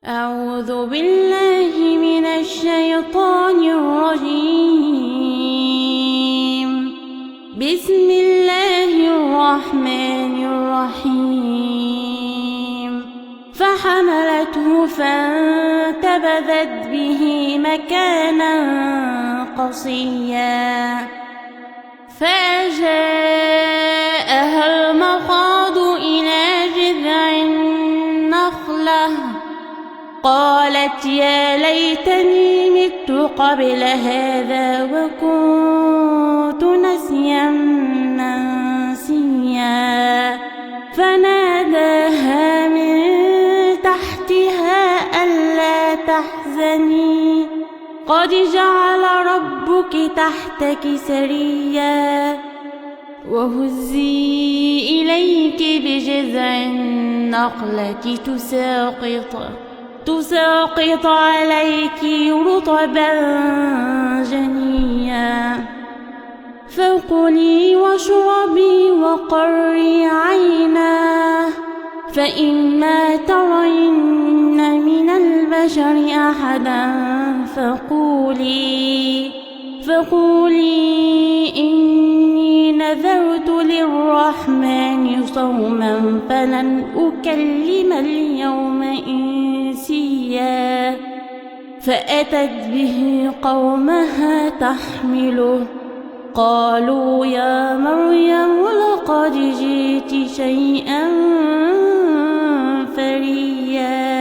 أعوذ بالله من الشيطان الرجيم. بسم الله الرحمن الرحيم. فحملته فانتبذت به مكانا قصيا فأجاءها المخاض إلى جذع النخلة قالت يا ليتني مت قبل هذا وكنت نسيا منسيا فناداها من تحتها ألا تحزني قد جعل ربك تحتك سريا وهزي إليك بجذع النخلة تساقط عليك رطبا جنيا فكلي واشربي وقري عينا فإما ترين من البشر أحدا فقولي إني نذرت للرحمن صوما فلن أكلم اليوم إنسيا فأتت به قومها تحمله قالوا يا مريم لقد جئت شيئا فريا